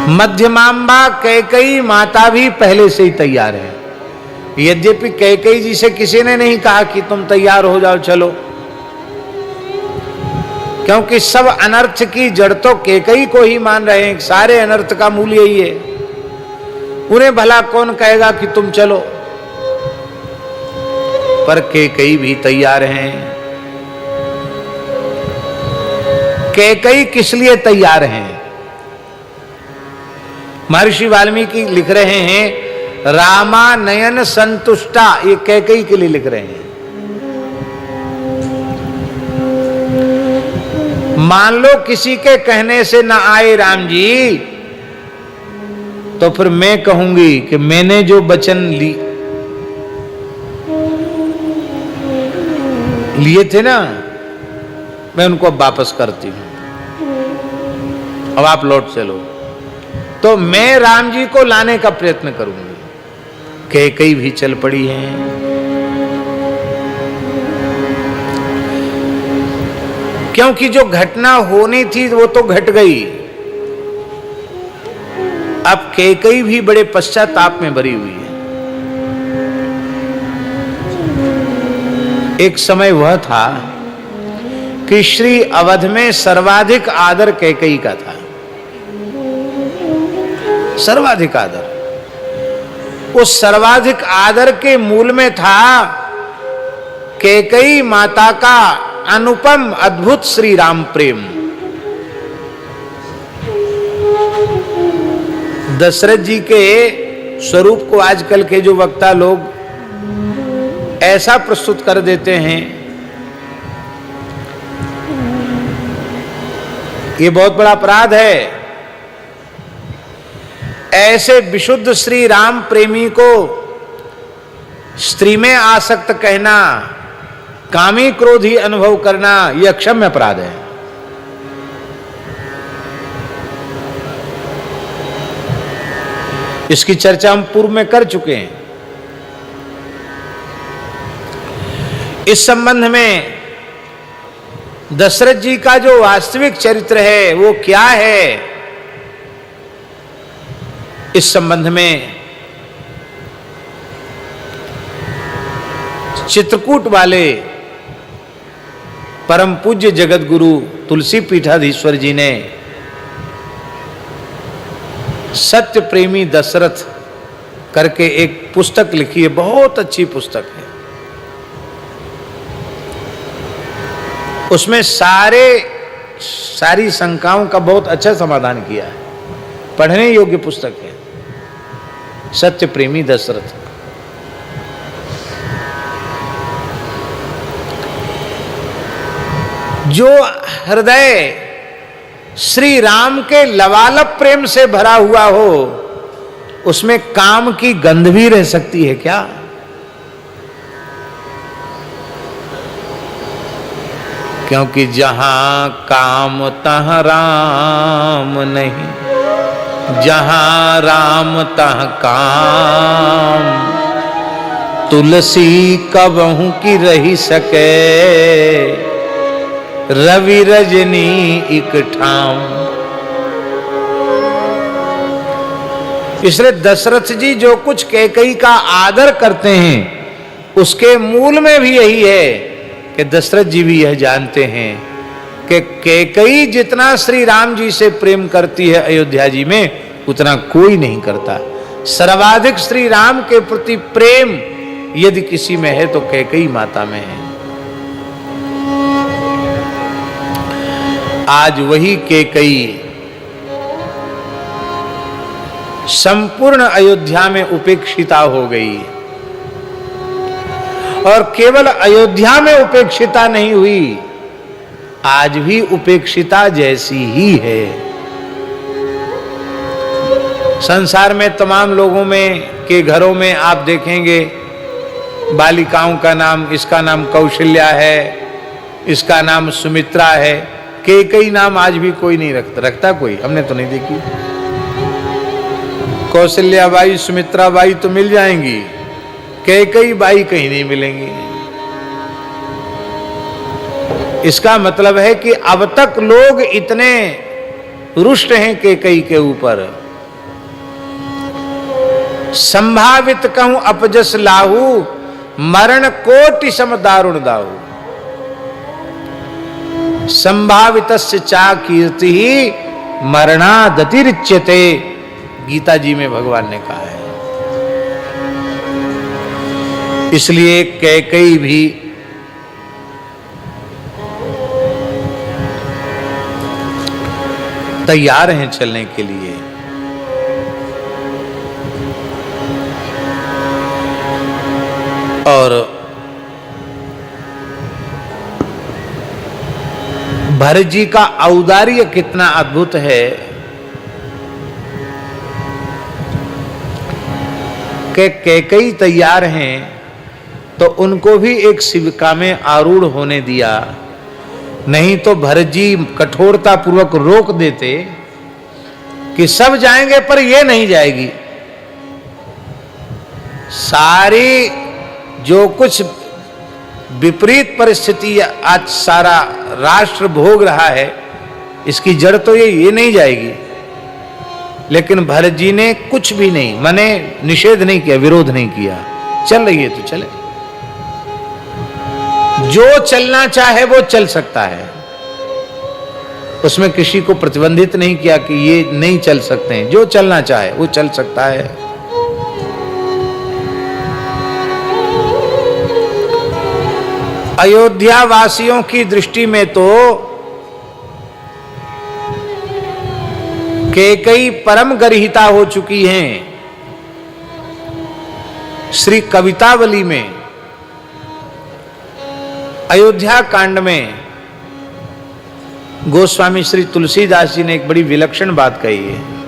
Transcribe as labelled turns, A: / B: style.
A: मध्यमांबा कैकेयी माता भी पहले से ही तैयार है। यद्यपि कैकेयी जी से किसी ने नहीं कहा कि तुम तैयार हो जाओ चलो, क्योंकि सब अनर्थ की जड़ तो कैकेयी को ही मान रहे हैं। सारे अनर्थ का मूल यही है। उन्हें भला कौन कहेगा कि तुम चलो, पर कैकेयी भी तैयार हैं। कैकेयी किस लिए तैयार हैं? महर्षि वाल्मीकि लिख रहे हैं रामानयन संतुष्टा, ये कैकेयी के लिए लिख रहे हैं। मान लो किसी के कहने से ना आए राम जी, तो फिर मैं कहूंगी कि मैंने जो वचन लिए थे ना, मैं उनको अब वापस करती हूं, अब आप लौट चलो। तो मैं राम जी को लाने का प्रयत्न करूंगी। कैकेयी भी चल पड़ी हैं। क्योंकि जो घटना होनी थी वो तो घट गई। अब कैकेयी भी बड़े पश्चाताप में भरी हुई है। एक समय वह था कि श्री अवध में सर्वाधिक आदर कैकेयी का था। सर्वाधिक आदर, उस सर्वाधिक आदर के मूल में था कैकेयी माता का अनुपम अद्भुत श्री राम प्रेम। दशरथ जी के स्वरूप को आजकल के जो वक्ता लोग ऐसा प्रस्तुत कर देते हैं, ये बहुत बड़ा अपराध है। ऐसे विशुद्ध श्री राम प्रेमी को स्त्री में आसक्त कहना, कामी क्रोधी अनुभव करना, यह अक्षम्य अपराध है। इसकी चर्चा हम पूर्व में कर चुके हैं। इस संबंध में दशरथ जी का जो वास्तविक चरित्र है वो क्या है, इस संबंध में चित्रकूट वाले परम पूज्य जगत गुरु तुलसी पीठाधीश्वर जी ने सत्य प्रेमी दशरथ करके एक पुस्तक लिखी है। बहुत अच्छी पुस्तक है। उसमें सारी शंकाओं का बहुत अच्छा समाधान किया है। पढ़ने योग्य पुस्तक है सत्य प्रेमी दशरथ। जो हृदय श्री राम के लबालब प्रेम से भरा हुआ हो, उसमें काम की गंध भी रह सकती है क्या? क्योंकि जहां काम तहां राम नहीं, जहां राम तहां काम, तुलसी कबहू की रही सके, रवि रजनी एक ठाम। इसलिए दशरथ जी जो कुछ कैकेयी का आदर करते हैं, उसके मूल में भी यही है कि दशरथ जी भी यह जानते हैं कि कैकेयी जितना श्री राम जी से प्रेम करती है अयोध्या जी में, उतना कोई नहीं करता। सर्वाधिक श्री राम के प्रति प्रेम यदि किसी में है तो कैकेयी माता में है। आज वही कैकेयी संपूर्ण अयोध्या में उपेक्षिता हो गई, और केवल अयोध्या में उपेक्षिता नहीं हुई, आज भी उपेक्षिता जैसी ही है। संसार में तमाम लोगों में के घरों में आप देखेंगे बालिकाओं का नाम, इसका नाम कौशल्या है, इसका नाम सुमित्रा है। कैकेयी नाम आज भी कोई नहीं रखता कोई, हमने तो नहीं देखी। कौशल्या बाई, सुमित्रा बाई तो मिल जाएंगी, कैकेयी बाई कहीं नहीं मिलेंगी। इसका मतलब है कि अब तक लोग इतने रुष्ट हैं कैकेयी के ऊपर संभावित कहूं अपजस लाहू, मरण कोटि सम दारुण दाहू। संभावितस्य चा कीर्ति ही मरणादतिरिच्यते, गीता जी में भगवान ने कहा है। इसलिए कैकेयी भी तैयार हैं चलने के लिए। और भरत जी का औदार्य कितना अद्भुत है कि कैकेयी तैयार हैं तो उनको भी एक शिविका में आरूढ़ होने दिया, नहीं तो भरत जी कठोरता पूर्वक रोक देते कि सब जाएंगे पर ये नहीं जाएगी। सारी जो कुछ विपरीत परिस्थिति आज सारा राष्ट्र भोग रहा है, इसकी जड़ तो ये नहीं जाएगी। लेकिन भरत जी ने कुछ भी नहीं, माने निषेध नहीं किया, विरोध नहीं किया। चल रही है तो चले, जो चलना चाहे वो चल सकता है। उसमें किसी को प्रतिबंधित नहीं किया कि ये नहीं चल सकते हैं, जो चलना चाहे वो चल सकता है। अयोध्या वासियों की दृष्टि में तो कैकेयी परम गर्हिता हो चुकी हैं। श्री कवितावली में अयोध्या कांड में गोस्वामी श्री तुलसीदास जी ने एक बड़ी विलक्षण बात कही है।